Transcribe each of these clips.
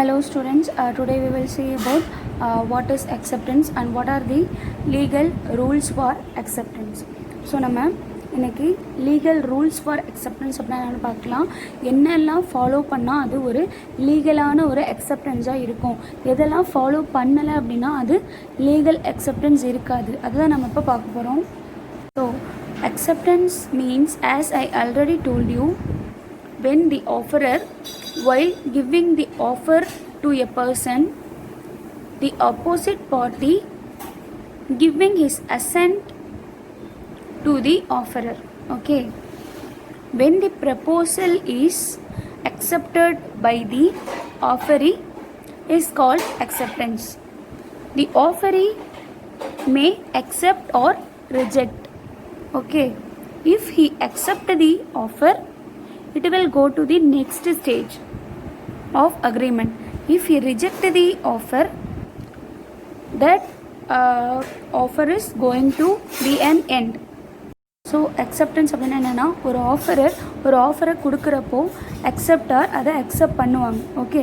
Hello students, today we will see about what is acceptance and what are the legal rules for acceptance. So நம்ம இன்றைக்கி legal rules for acceptance அப்படின்னா என்னென்னு பார்க்கலாம். என்னெல்லாம் follow பண்ணால் அது ஒரு லீகலான ஒரு அக்செப்டன்ஸாக இருக்கும், எதெல்லாம் ஃபாலோ பண்ணலை அப்படின்னா அது லீகல் அக்செப்டன்ஸ் இருக்காது, அதுதான் நம்ம இப்போ பார்க்க போகிறோம். So acceptance means, as I already told you, when the offerer, while giving the offer to a person, the opposite party giving his assent to the offerer. Okay, when the proposal is accepted by the offeree is called acceptance. The offeree may accept or reject. Okay, if he accept the offer, it will go to the next stage of agreement. If he reject the offer, that offer is going to be an end. So acceptance அப்படின்னா என்னென்னா, ஒரு ஆஃபரை கொடுக்குறப்போ acceptor அதை accept பண்ணுவாங்க. Okay,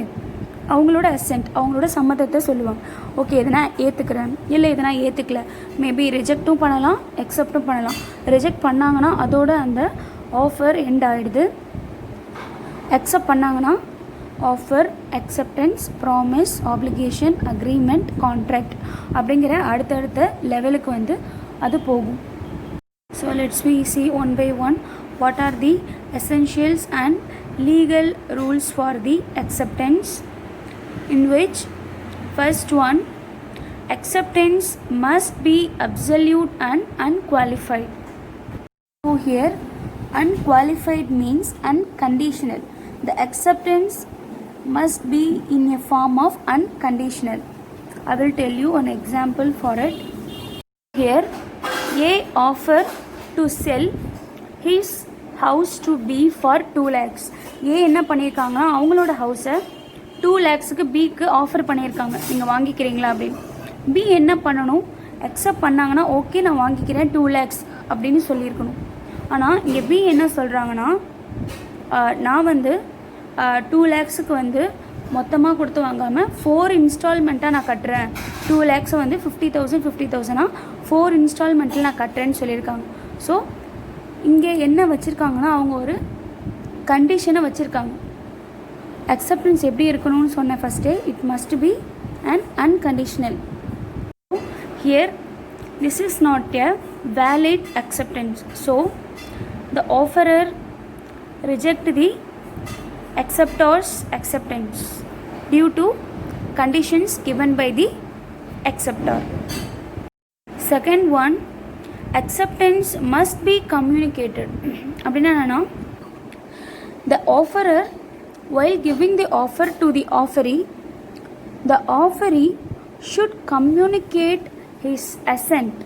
அவங்களோட ascent, அவங்களோட சம்மதத்தை சொல்லுவாங்க. ஓகே, இதை நான் ஏற்றுக்கிறேன், இல்லை இதை நான் ஏற்றுக்கல. மேபி ரிஜெக்டும் பண்ணலாம், அக்செப்டும் பண்ணலாம். ரிஜெக்ட் பண்ணாங்கன்னா அதோட அந்த ஆஃபர் எண்ட் ஆகிடுது. அக்செப்ட் பண்ணாங்கன்னா offer, acceptance, promise, application, agreement, contract அப்படிங்கிற அடுத்தடுத்த லெவலுக்கு வந்து அது போகும். So let's we see one by one what are the essentials and legal rules for the acceptance, in which first one, acceptance must be absolute and unqualified. So here unqualified means unconditional. The acceptance must be in a form of unconditional. I will tell you an example for it. Here A offer to sell his house to B for 2 lakhs. A என்ன பண்ணியிருக்காங்க, அவங்களோட ஹவுஸை 2 lakhsக்கு Bக்கு offer பண்ணியிருக்காங்க, நீங்கள் வாங்கிக்கிறீங்களா அப்படின்னு. B என்ன பண்ணணும், அக்செப்ட் பண்ணாங்கன்னா ஓகே நான் வாங்கிக்கிறேன் 2 lakhs அப்படின்னு சொல்லியிருக்கணும். ஆனால் இங்கே B என்ன சொல்கிறாங்கன்னா, நான் வந்து 2 lakhsக்கு வந்து மொத்தமாக கொடுத்து வாங்காமல் 4 இன்ஸ்டால்மெண்ட்டாக நான் கட்டுறேன், 2 lakhsை வந்து 50,000 4 இன்ஸ்டால்மெண்ட்டில் நான் கட்டுறேன்னு சொல்லியிருக்காங்க. ஸோ இங்கே என்ன வச்சுருக்காங்கன்னா, அவங்க ஒரு கண்டிஷனை வச்சுருக்காங்க. அக்செப்டன்ஸ் எப்படி இருக்கணும்னு சொன்ன ஃபஸ்ட்டே, it must be and unconditional. Here this is not a valid acceptance. So the offerer reject the acceptor's acceptance due to conditions given by the acceptor. Second one, acceptance must be communicated. அப்படின்னா என்னன்னா, the offerer while giving the offer to the offeree should communicate his assent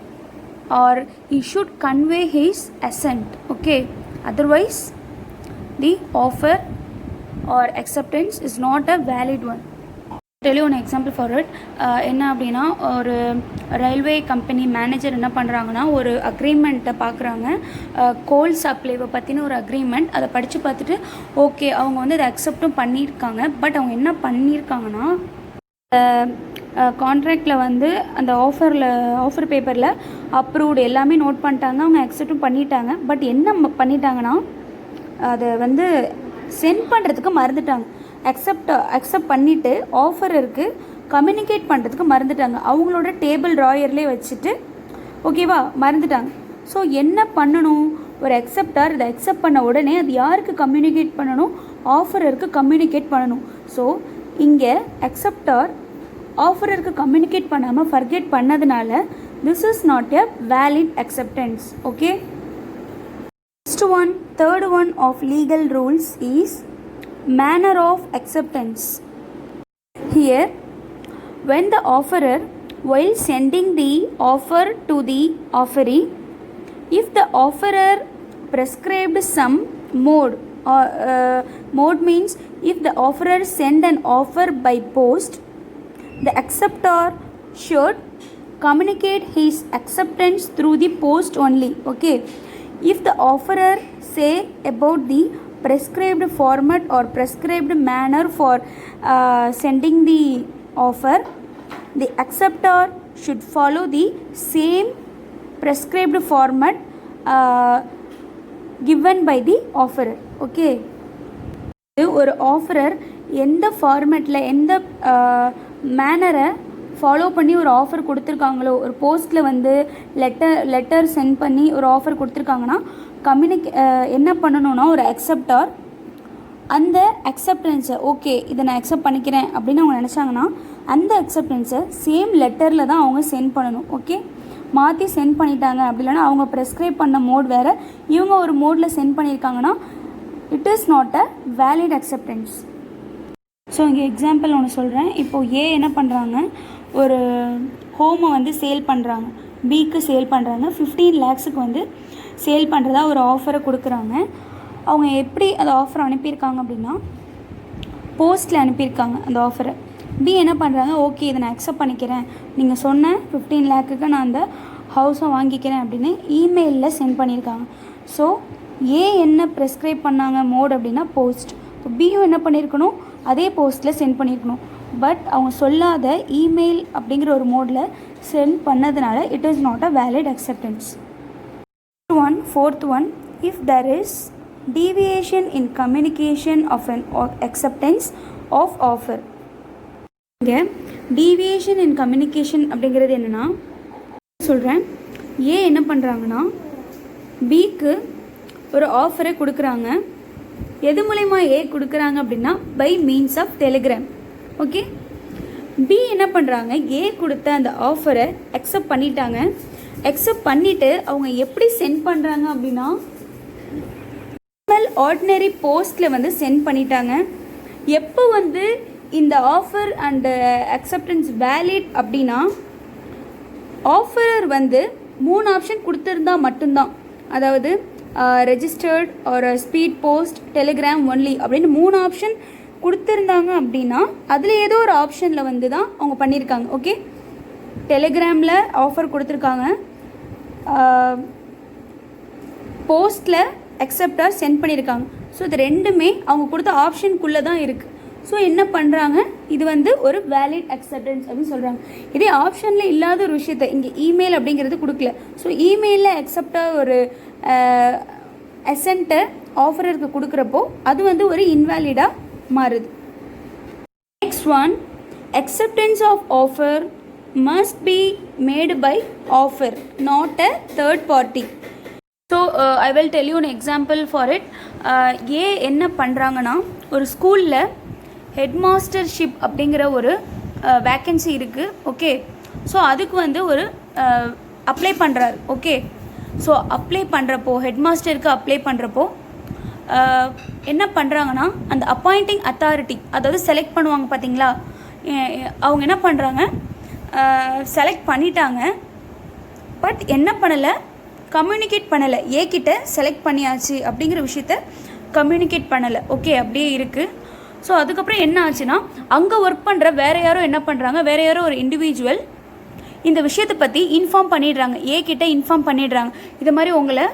or he should convey his assent. Okay, otherwise the offer or acceptance is not a valid one. Tell you an example for it. என்ன அப்படின்னா, ஒரு railway company manager என்ன பண்ணுறாங்கன்னா, ஒரு அக்ரிமெண்ட்டை பார்க்குறாங்க, கோல் சப்ளைவை பற்றின ஒரு agreement. அதை படித்து பார்த்துட்டு ஓகே அவங்க வந்து அதை அக்செப்டும் பண்ணியிருக்காங்க. பட் அவங்க என்ன பண்ணியிருக்காங்கன்னா, கான்ட்ராக்டில் வந்து அந்த ஆஃபர் பேப்பரில் அப்ரூவ்டு எல்லாமே நோட் பண்ணிட்டாங்க, அவங்க அக்செப்டும் பண்ணிட்டாங்க. பட் என்ன பண்ணிட்டாங்கன்னா, அதை வந்து சென்ட் பண்ணுறதுக்கு மறந்துட்டாங்க. அக்செப்ட் பண்ணிவிட்டு ஆஃபருக்கு கம்யூனிகேட் பண்ணுறதுக்கு மறந்துட்டாங்க. அவங்களோட டேபிள் ட்ராயர்லேயே வச்சுட்டு ஓகேவா மறந்துட்டாங்க. ஸோ என்ன பண்ணணும், ஒரு அக்செப்டார் இதை அக்செப்ட் பண்ண உடனே அது யாருக்கு கம்யூனிகேட் பண்ணணும், ஆஃபரருக்கு கம்யூனிகேட் பண்ணணும். ஸோ இங்கே அக்செப்டார் ஆஃபரருக்கு கம்யூனிகேட் பண்ணாமல் ஃபர்கெட் பண்ணதுனால this is not a valid acceptance. Okay, third one of legal rules is manner of acceptance. Here, when the offerer, while sending the offer to the offeree, if the offerer prescribed some mode, or mode means if the offerer send an offer by post, the acceptor should communicate his acceptance through the post only. Okay, if the offerer say about the prescribed format or prescribed manner for sending the offer, the acceptor should follow the same prescribed format given by the offerer. Okay, ஒரு offerer எந்த ஃபார்மேட்டில் எந்த மேனரை follow பண்ணி ஒரு offer கொடுத்துருக்காங்களோ, ஒரு போஸ்ட்டில் வந்து லெட்டர் சென்ட் பண்ணி ஒரு ஆஃபர் கொடுத்துருக்காங்கன்னா என்ன பண்ணணும்னா ஒரு அக்செப்டார் அந்த அக்செப்டன்ஸை ஓகே இதை நான் அக்செப்ட் பண்ணிக்கிறேன் அப்படின்னு அவங்க நினச்சாங்கன்னா அந்த அக்செப்டன்ஸை சேம் லெட்டரில் தான் அவங்க சென்ட் பண்ணணும். ஓகே, மாற்றி சென்ட் பண்ணிட்டாங்க அப்படி இல்லைன்னா அவங்க ப்ரெஸ்கிரைப் பண்ண மோட் வேறு, இவங்க ஒரு மோடில் சென்ட் பண்ணியிருக்காங்கன்னா it is not a valid acceptance. So இங்கே எக்ஸாம்பிள் ஒன்று சொல்கிறேன். இப்போது ஏ என்ன பண்ணுறாங்க, ஒரு ஹோமை வந்து சேல் பண்ணுறாங்க, பிக்கு சேல் பண்ணுறாங்க, 15 lakhsக்கு வந்து சேல் பண்ணுறதா ஒரு ஆஃபரை கொடுக்குறாங்க. அவங்க எப்படி அந்த ஆஃபரை அனுப்பியிருக்காங்க அப்படின்னா போஸ்ட்டில் அனுப்பியிருக்காங்க அந்த ஆஃபரை. பி என்ன பண்ணுறாங்க, ஓகே இதை நான் அக்செப்ட் பண்ணிக்கிறேன், நீங்கள் சொன்ன 15 lakhக்கு நான் அந்த ஹவுஸை வாங்கிக்கிறேன் அப்படின்னு இமெயிலில் சென்ட் பண்ணியிருக்காங்க. ஸோ ஏ என்ன ப்ரெஸ்கிரைப் பண்ணாங்க மோட் அப்படின்னா போஸ்ட். இப்போ பியும் என்ன பண்ணியிருக்கணும், அதே போஸ்ட்டில் சென்ட் பண்ணியிருக்கணும். பட் அவங்க சொல்லாத இமெயில் அப்படிங்கிற ஒரு மோடில் சென்ட் பண்ணதுனால it is not a valid acceptance. Fourth one, if there is deviation in communication of an acceptance of offer. இங்கே deviation in communication அப்படிங்கிறது என்னென்னா சொல்கிறேன். ஏ என்ன பண்ணுறாங்கன்னா பிக்கு ஒரு ஆஃபரை கொடுக்குறாங்க. எது மூலயமா ஏ கொடுக்குறாங்க அப்படின்னா by means of telegram. Okay, B என்ன பண்ணுறாங்க, ஏ கொடுத்த அந்த ஆஃபரை அக்செப்ட் பண்ணிட்டாங்க. அக்செப்ட் பண்ணிவிட்டு அவங்க எப்படி சென்ட் பண்ணுறாங்க அப்படின்னா ஆர்டினரி போஸ்ட்டில் வந்து சென்ட் பண்ணிட்டாங்க. எப்போ வந்து இந்த ஆஃபர் அண்டு அக்செப்டன்ஸ் வேலிட் அப்படின்னா ஆஃபரர் வந்து 3 ஆப்ஷன் கொடுத்துருந்தா மட்டும்தான். அதாவது ரெஜிஸ்டர்ட் ஒரு ஸ்பீட் போஸ்ட், டெலிகிராம் ஒன்லி அப்படின்னு 3 ஆப்ஷன் கொடுத்துருந்தாங்க அப்படின்னா அதில் ஏதோ ஒரு ஆப்ஷனில் வந்து தான் அவங்க பண்ணியிருக்காங்க. ஓகே, டெலிகிராமில் ஆஃபர் கொடுத்துருக்காங்க, போஸ்ட்டில் அக்செப்டாக சென்ட் பண்ணியிருக்காங்க. ஸோ இது ரெண்டுமே அவங்க கொடுத்த ஆப்ஷனுக்குள்ளே தான் இருக்குது. ஸோ என்ன பண்ணுறாங்க, இது வந்து ஒரு வேலிட் அக்செப்டன்ஸ் அப்படின்னு சொல்கிறாங்க. இதே ஆப்ஷனில் இல்லாத ஒரு விஷயத்தை இங்கே இமெயில் அப்படிங்கிறது கொடுக்கல. ஸோ இமெயிலில் அக்செப்டாக ஒரு அசென்ட்டை ஆஃபரருக்கு கொடுக்குறப்போ அது வந்து ஒரு இன்வேலிடாக மாறுது. Next one, acceptance of offer must be made by offer, not a third party. So I will tell you an example for it. ஏ என்ன பண்ணுறாங்கன்னா ஒரு ஸ்கூலில் ஹெட்மாஸ்டர்ஷிப் அப்படிங்கிற ஒரு வேக்கன்சி இருக்குது. ஓகே, ஸோ அதுக்கு வந்து ஒரு அப்ளை பண்ணுறாரு. ஓகே, ஸோ அப்ளை பண்ணுறப்போ ஹெட்மாஸ்டருக்கு அப்ளை பண்ணுறப்போ என்ன பண்ணுறாங்கன்னா அந்த அப்பாயிண்டிங் அத்தாரிட்டி, அதாவது செலக்ட் பண்ணுவாங்க பார்த்தீங்களா, அவங்க என்ன பண்ணுறாங்க, செலக்ட் பண்ணிட்டாங்க. பட் என்ன பண்ணலை, கம்யூனிகேட் பண்ணலை. ஏகிட்ட செலக்ட் பண்ணியாச்சு அப்படிங்கிற விஷயத்த கம்யூனிகேட் பண்ணலை. ஓகே, அப்படியே இருக்குது. ஸோ அதுக்கப்புறம் என்ன ஆச்சுன்னா அங்கே ஒர்க் பண்ணுற வேறு யாரோ என்ன பண்ணுறாங்க, வேறு யாரோ ஒரு இண்டிவிஜுவல் இந்த விஷயத்தை பற்றி இன்ஃபார்ம் பண்ணிடுறாங்க, ஏகிட்ட இன்ஃபார்ம் பண்ணிடுறாங்க. இது மாதிரி உங்களை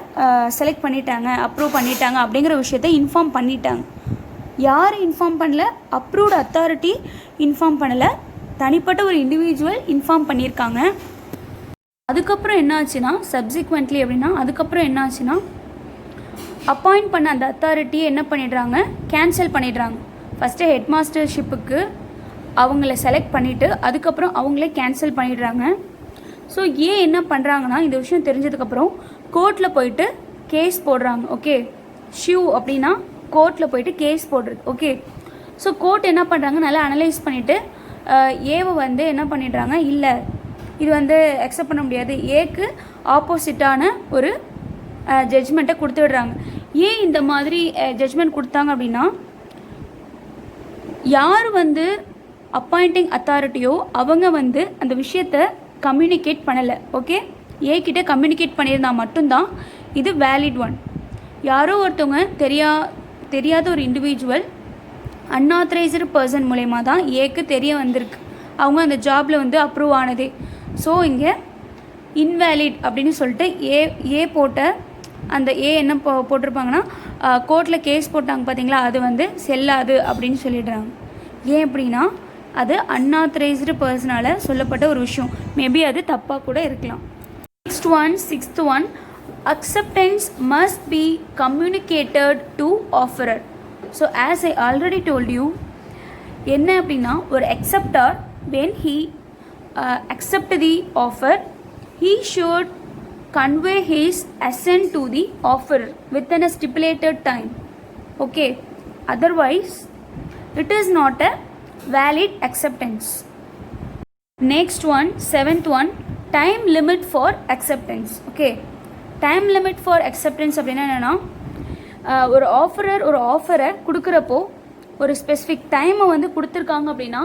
செலக்ட் பண்ணிட்டாங்க, அப்ரூவ் பண்ணிட்டாங்க அப்படிங்கிற விஷயத்த இன்ஃபார்ம் பண்ணிட்டாங்க. யார் இன்ஃபார்ம் பண்ணல, அப்ரூவ்டு அத்தாரிட்டி இன்ஃபார்ம் பண்ணலை, தனிப்பட்ட ஒரு இண்டிவிஜுவல் இன்ஃபார்ம் பண்ணியிருக்காங்க. அதுக்கப்புறம் என்ன ஆச்சுன்னா சப்சிக்வெண்ட்லி அப்படின்னா அதுக்கப்புறம் என்ன ஆச்சுன்னா அப்பாயிண்ட் பண்ண அந்த அத்தாரிட்டியை என்ன பண்ணிடுறாங்க, கேன்சல் பண்ணிடுறாங்க. ஃபஸ்ட்டு ஹெட்மாஸ்டர்ஷிப்புக்கு அவங்கள செலக்ட் பண்ணிவிட்டு அதுக்கப்புறம் அவங்களே கேன்சல் பண்ணிடுறாங்க. ஸோ ஏன் என்ன பண்ணுறாங்கன்னா இந்த விஷயம் தெரிஞ்சதுக்கப்புறம் கோர்ட்டில் போயிட்டு கேஸ் போடுறாங்க. ஓகே, ஷியூ அப்படின்னா கோர்ட்டில் போயிட்டு கேஸ் போடுறது. ஓகே, ஸோ கோர்ட் என்ன பண்ணுறாங்க, நல்லா அனலைஸ் பண்ணிவிட்டு ஏவை வந்து என்ன பண்ணிடுறாங்க, இல்லை இது வந்து அக்செப்ட் பண்ண முடியாது, ஏக்கு ஆப்போசிட்டான ஒரு ஜட்ஜ்மெண்ட்டை கொடுத்து விடுறாங்க. ஏன் இந்த மாதிரி ஜட்ஜ்மெண்ட் கொடுத்தாங்க அப்படின்னா யார் வந்து அப்பாயிண்டிங் அத்தாரிட்டியோ அவங்க வந்து அந்த விஷயத்தை கம்யூனிகேட் பண்ணலை. ஓகே, ஏகிட்ட கம்யூனிகேட் பண்ணியிருந்தால் மட்டும்தான் இது வேலிட் ஒன். யாரோ ஒருத்தவங்க தெரியாத ஒரு இண்டிவிஜுவல் அன்ஆத்தரைஸ்டு பர்சன் மூலயமா தான் ஏக்கு தெரிய வந்திருக்கு, அவங்க அந்த ஜாபில் வந்து அப்ரூவ் ஆனதே. ஸோ இங்கே இன்வேலிட் அப்படின்னு சொல்லிட்டு ஏ போட்ட அந்த ஏ என்ன போட்டிருப்பாங்கன்னா கோர்ட்டில் கேஸ் போட்டாங்க பார்த்தீங்களா, அது வந்து செல்லாது அப்படின்னு சொல்லிடுறாங்க. ஏன் அப்படின்னா அது அன்ஆத்தரைஸ்டு பர்சனால் சொல்லப்பட்ட ஒரு விஷயம். மேபி அது தப்பாக கூட இருக்கலாம். Sixth one acceptance must be communicated to offerer. So as I already told you, என்ன அப்படின்னா ஒரு acceptor when he accept the offer, he should convey his assent to the offerer within a stipulated time. Okay, otherwise it is not a valid acceptance. Next one, seventh one, time limit for acceptance. Okay, time limit for acceptance அப்படின்னா என்னென்னா ஒரு ஆஃபரை கொடுக்குறப்போ ஒரு specific டைமை வந்து கொடுத்துருக்காங்க அப்படின்னா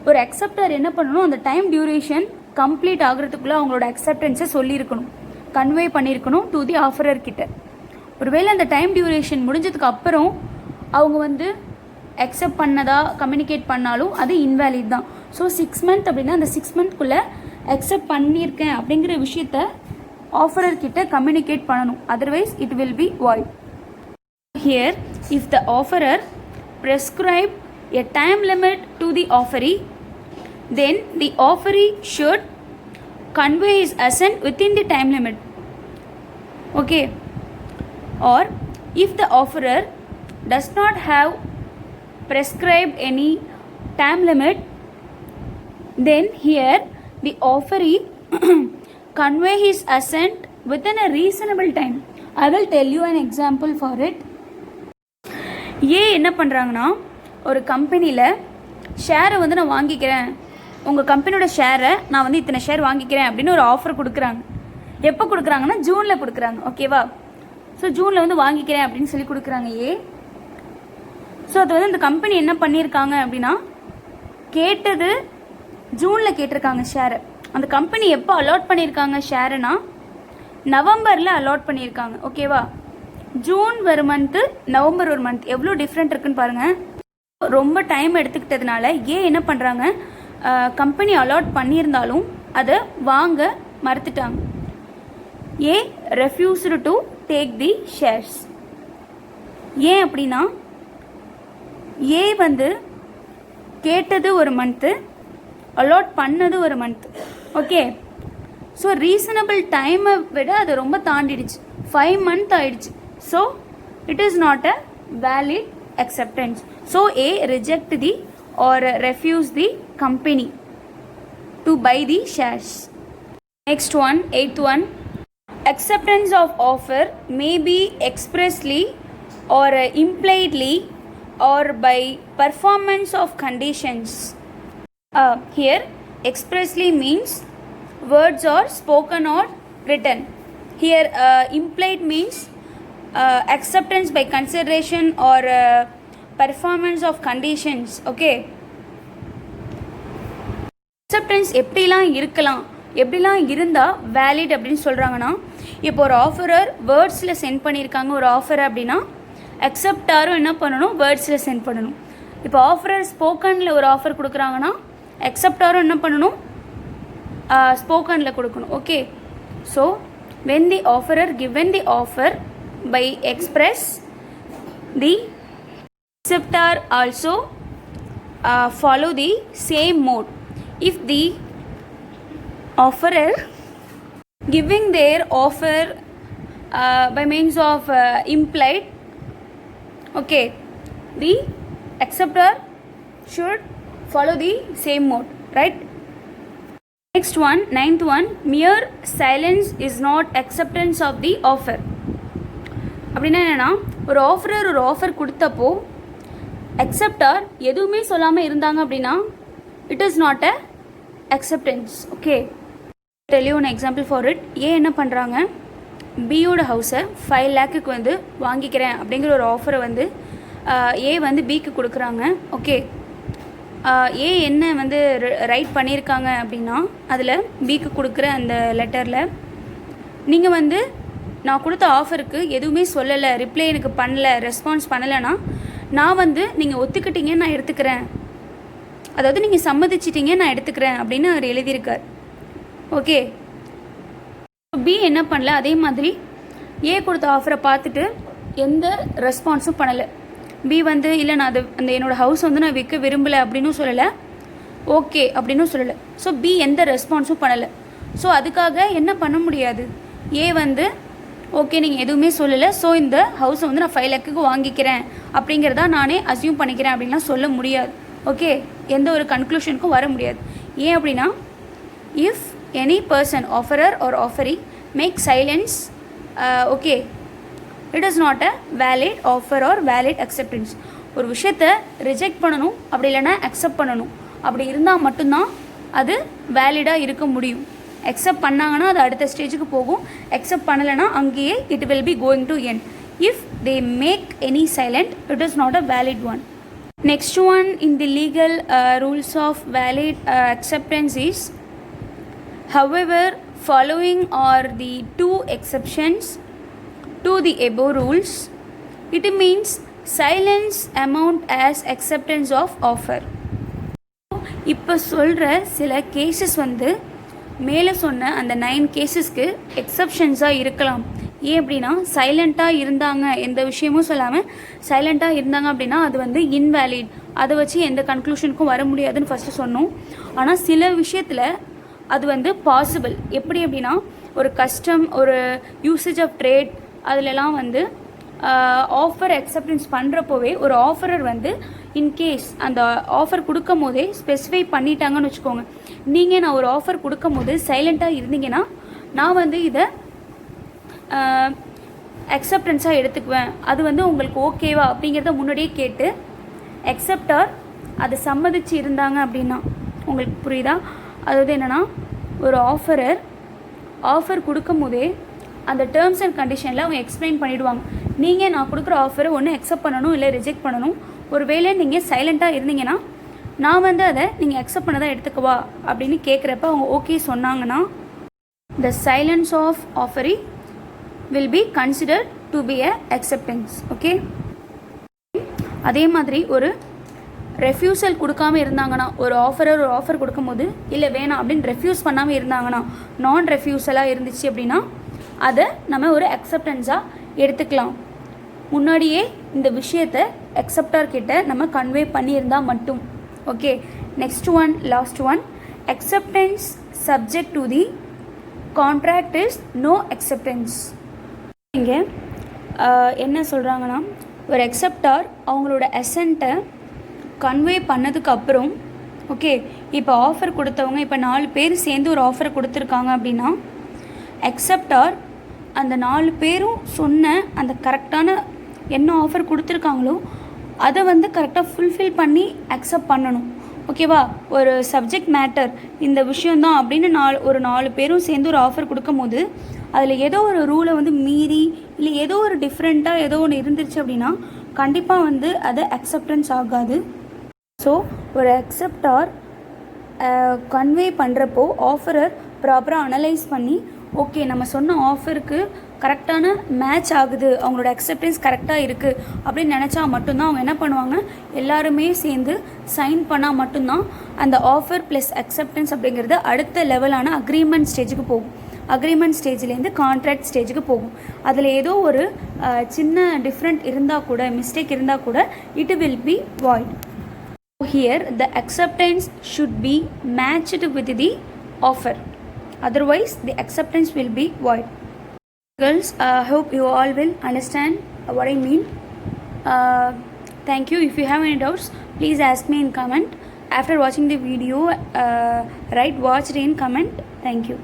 ஒரு அக்செப்டர் என்ன பண்ணணும், அந்த டைம் டியூரேஷன் கம்ப்ளீட் ஆகிறதுக்குள்ளே அவங்களோட அக்செப்டன்ஸை சொல்லியிருக்கணும், கன்வே பண்ணியிருக்கணும் டு தி ஆஃபரர் கிட்ட. ஒருவேளை அந்த டைம் டியூரேஷன் முடிஞ்சதுக்கு அப்புறம் அவங்க வந்து அக்செப்ட் பண்ணதா கம்யூனிகேட் பண்ணாலும் அது இன்வேலிட் தான். ஸோ 6 months அப்படின்னா அந்த 6 monthக்குள்ளே அக்செப்ட் பண்ணியிருக்கேன் அப்படிங்கிற விஷயத்த ஆஃபரர் கிட்ட கம்யூனிகேட் பண்ணணும், otherwise it will B void. Here, if the offerer prescribe a time limit to the offeree, then the offeree should convey his assent within the time limit. Okay, or if the offerer does not have prescribed any time limit, then here the offeree convey his assent within a reasonable time. I will tell you an example for it. என்ன பண்ணுறாங்கன்னா ஒரு கம்பெனியில் ஷேரை வந்து நான் வாங்கிக்கிறேன், உங்கள் கம்பெனியோட ஷேரை நான் வந்து இத்தனை ஷேர் வாங்கிக்கிறேன் அப்படின்னு ஒரு ஆஃபர் கொடுக்குறாங்க. எப்போ கொடுக்குறாங்கன்னா ஜூனில் கொடுக்குறாங்க. ஓகேவா? ஸோ ஜூனில் வந்து வாங்கிக்கிறேன் அப்படின்னு சொல்லி கொடுக்குறாங்க ஸோ அது வந்து அந்த கம்பெனி என்ன பண்ணியிருக்காங்க அப்படின்னா கேட்டது ஜூனில் கேட்டிருக்காங்க ஷேரை. அந்த கம்பெனி எப்போ அலாட் பண்ணியிருக்காங்க ஷேருனா நவம்பரில் அலாட் பண்ணியிருக்காங்க. ஓகேவா? ஜூன் ஒரு மந்த்து, நவம்பர் ஒரு மந்த், எவ்வளோ டிஃப்ரெண்ட் இருக்குன்னு பாருங்கள். ரொம்ப டைம் எடுத்துக்கிட்டதுனால என்ன பண்ணுறாங்க, கம்பெனி அலாட் பண்ணியிருந்தாலும் அதை வாங்க மறுத்துட்டாங்க. Refused to take the shares. அப்படின்னா வந்து கேட்டது ஒரு மந்த்து, அலாட் பண்ணது ஒரு மந்த். ஓகே, ஸோ ரீசனபிள் டைமை விட அது ரொம்ப தாண்டிடுச்சு, 5 months ஆயிடுச்சு. So it is not a valid acceptance. So A, reject the or refuse the company to buy the shares. Next one, 8th one, acceptance of offer may be expressly or impliedly or by performance of conditions. Here expressly means words are spoken or written. Here implied means acceptance by consideration or performance of conditions. Okay, acceptance எப்படிலாம் இருக்கலாம், எப்படிலாம் இருந்தால் valid அப்படின்னு சொல்கிறாங்கன்னா, இப்போ ஒரு offerer வேர்ட்ஸில் send பண்ணியிருக்காங்க ஒரு ஆஃபர் அப்படின்னா அக்செப்டாரும் என்ன பண்ணணும், வேர்ட்ஸில் சென்ட் பண்ணணும். இப்போ ஆஃபரர் ஸ்போக்கனில் ஒரு ஆஃபர் கொடுக்குறாங்கன்னா அக்செப்டாரும் என்ன பண்ணணும், ஸ்போக்கனில் கொடுக்கணும். Okay, so when the offerer given the offer by express, the acceptor also follow the same mode. If the offerer giving their offer by means of implied, okay, the acceptor should follow the same mode, right? Next one, 9th one, mere silence is not acceptance of the offer. அப்படின்னா என்னென்னா, ஒரு offerer ஒரு offer கொடுத்தப்போ acceptor எதுவுமே சொல்லாமல் இருந்தாங்க அப்படின்னா it is not a acceptance. Okay, tell you one example for it. என்ன பண்ணுறாங்க, பியோட ஹவுஸை 5 lakhக்கு வந்து வாங்கிக்கிறேன் அப்படிங்கிற ஒரு ஆஃபரை வந்து வந்து பிக்கு கொடுக்குறாங்க. ஓகே, என்ன வந்து ரைட் பண்ணியிருக்காங்க அப்படின்னா அதில் பிக்கு கொடுக்குற அந்த லெட்டரில் நீங்கள் வந்து நான் கொடுத்த ஆஃபருக்கு எதுவுமே சொல்லலை, ரிப்ளை எனக்கு பண்ணலை, ரெஸ்பான்ஸ் பண்ணலைன்னா நான் வந்து நீங்கள் ஒத்துக்கிட்டீங்க நான் எடுத்துக்கிறேன், அதாவது நீங்கள் சம்மதிச்சிட்டீங்க நான் எடுத்துக்கிறேன் அப்படின்னு அவர் எழுதியிருக்கார். ஓகே, பி என்ன பண்ணல, அதே மாதிரி ஏ கொடுத்த ஆஃபரை பார்த்துட்டு எந்த ரெஸ்பான்ஸும் பண்ணலை. பி வந்து இல்லை நான் அந்த என்னோடய ஹவுஸ் வந்து நான் விற்க விரும்பலை அப்படின்னு சொல்லலை, ஓகே அப்படின்னு சொல்லலை. ஸோ பி எந்த ரெஸ்பான்ஸும் பண்ணலை. ஸோ அதுக்காக என்ன பண்ண முடியாது, ஏ வந்து ஓகே நீங்கள் எதுவுமே சொல்லலை, ஸோ இந்த ஹவுஸை வந்து நான் 5 lakhக்கு வாங்கிக்கிறேன் அப்படிங்கிறதா நானே அசியூம் பண்ணிக்கிறேன் அப்படின்லாம் சொல்ல முடியாது. ஓகே, எந்த ஒரு கன்க்ளூஷனுக்கும் வர முடியாது. ஏன் அப்படின்னா, if any person offerer or offeree make silence, okay, it is not a valid offer or valid acceptance. ஒரு விஷயத்தை ரிஜெக்ட் பண்ணணும், அப்படி இல்லைன்னா அக்செப்ட் பண்ணணும். அப்படி இருந்தால் மட்டும்தான் அது வேலிடாக இருக்க முடியும். அக்செப்ட் பண்ணாங்கன்னா அது அடுத்த ஸ்டேஜுக்கு போகும், அக்செப்ட் பண்ணலைன்னா அங்கேயே it will be going to end. If they make any silent, it is not a valid one. Next one in the legal rules of valid acceptance is, however, following are the 2 exceptions to the above rules, it means silence amount as acceptance of offer. இப்போ சொல்கிற சில cases வந்து மேலே சொன்ன அந்த 9 கேசஸ்க்கு எக்ஸப்ஷன்ஸாக இருக்கலாம். ஏன் அப்படின்னா, சைலண்ட்டாக இருந்தாங்க, எந்த விஷயமும் சொல்லாமல் சைலண்ட்டாக இருந்தாங்க அப்படின்னா அது வந்து இன்வேலிட். அதை வச்சு எந்த கன்க்ளூஷனுக்கும் வர முடியாதுன்னு ஃபஸ்ட்டு சொன்னோம். ஆனால் சில விஷயத்தில் அது வந்து பாசிபிள். எப்படி அப்படின்னா, ஒரு கஸ்டம், ஒரு யூசேஜ் ஆஃப் ட்ரேட், அதிலெலாம் வந்து ஆஃபர் அக்செப்டன்ஸ் பண்ணுறப்போவே ஒரு ஆஃபரர் வந்து இன்கேஸ் அந்த ஆஃபர் கொடுக்கும் போதே ஸ்பெசிஃபை பண்ணிட்டாங்கன்னு வச்சுக்கோங்க. நீங்கள் நான் ஒரு ஆஃபர் கொடுக்கும் போது சைலண்ட்டாக இருந்தீங்கன்னா நான் வந்து இதை அக்செப்டன்ஸாக எடுத்துக்குவேன், அது வந்து உங்களுக்கு ஓகேவா அப்படிங்கிறத முன்னாடியே கேட்டு அக்செப்டார் அதை சம்மதிச்சு இருந்தாங்க அப்படின்னா, உங்களுக்கு புரியுதா? அதாவது என்னென்னா, ஒரு ஆஃபர் கொடுக்கும் போதே அந்த டேர்ம்ஸ் அண்ட் கண்டிஷனில் அவங்க எக்ஸ்பிளைன் பண்ணிவிடுவாங்க. நீங்கள் நான் கொடுக்குற ஆஃபரை ஒன்று அக்செப்ட் பண்ணணும், இல்லை ரிஜெக்ட் பண்ணணும். ஒருவேளை நீங்கள் சைலண்ட்டாக இருந்தீங்கன்னா நான் வந்து அதை நீங்கள் அக்செப்ட் பண்ணதான் எடுத்துக்கவா அப்படின்னு கேட்குறப்ப அவங்க ஓகே சொன்னாங்கன்னா, the silence of offeree will be considered to be a acceptance. Okay, அதே மாதிரி ஒரு ரெஃப்யூசல் கொடுக்காம இருந்தாங்கன்னா, ஒரு ஆஃபர் கொடுக்கும்போது இல்லை வேணாம் அப்படின்னு ரெஃப்யூஸ் பண்ணாமல் இருந்தாங்கன்னா, நான் ரெஃப்யூசலாக இருந்துச்சு அப்படின்னா அதை நம்ம ஒரு அக்செப்டன்ஸாக எடுத்துக்கலாம். முன்னாடியே இந்த விஷயத்தை அக்செப்டார் கிட்ட நம்ம கன்வே பண்ணியிருந்தால் மட்டும். Okay, next one, last one, acceptance subject to the contract is no acceptance. இங்கே என்ன சொல்கிறாங்கன்னா, ஒரு அக்செப்டார் அவங்களோட அசென்ட்டை கன்வே பண்ணதுக்கப்புறம், ஓகே, இப்போ ஆஃபர் கொடுத்தவங்க இப்போ 4 பேர் சேர்ந்து ஒரு ஆஃபர் கொடுத்துருக்காங்க அப்படின்னா, அக்செப்டார் அந்த 4 பேரும் சொன்ன அந்த கரெக்டான என்ன ஆஃபர் கொடுத்துருக்காங்களோ அதை வந்து கரெக்டாக ஃபுல்ஃபில் பண்ணி அக்செப்ட் பண்ணணும். ஓகேவா? ஒரு சப்ஜெக்ட் மேட்டர் இந்த விஷயந்தான் அப்படின்னு ஒரு 4 பேரும் சேர்ந்து ஒரு ஆஃபர் கொடுக்கும் போது அதில் ஏதோ ஒரு ரூலை வந்து மீறி இல்லை ஏதோ ஒரு டிஃப்ரெண்ட்டாக ஏதோ ஒன்று இருந்துருச்சு அப்படின்னா கண்டிப்பாக வந்து அது அக்செப்டன்ஸ் ஆகாது. ஸோ ஒரு அக்செப்டார் கன்வே பண்ணுறப்போ ஆஃபரர் ப்ராப்பராக அனலைஸ் பண்ணி, ஓகே நம்ம சொன்ன ஆஃபருக்கு கரெக்டான மேட்ச் ஆகுது, அவங்களோட அக்செப்டன்ஸ் கரெக்டாக இருக்குது அப்படின்னு நினச்சா மட்டும்தான் அவங்க என்ன பண்ணுவாங்க, எல்லாருமே சேர்ந்து சைன் பண்ணால் மட்டும்தான் அந்த ஆஃபர் ப்ளஸ் அக்செப்டன்ஸ் அப்படிங்கிறது அடுத்த லெவலான அக்ரிமெண்ட் ஸ்டேஜுக்கு போகும். அக்ரிமெண்ட் ஸ்டேஜ்லேருந்து கான்ட்ராக்ட் ஸ்டேஜுக்கு போகும். அதில் ஏதோ ஒரு சின்ன டிஃப்ரெண்ட் இருந்தால் கூட, மிஸ்டேக் இருந்தால் கூட it will B void. Here the acceptance should be matched with the offer, otherwise the acceptance will be void. Girls, hope you all will understand what I mean. Thank you. If you have any doubts, please ask me in comment. After watching the video, write watched in comment. Thank you.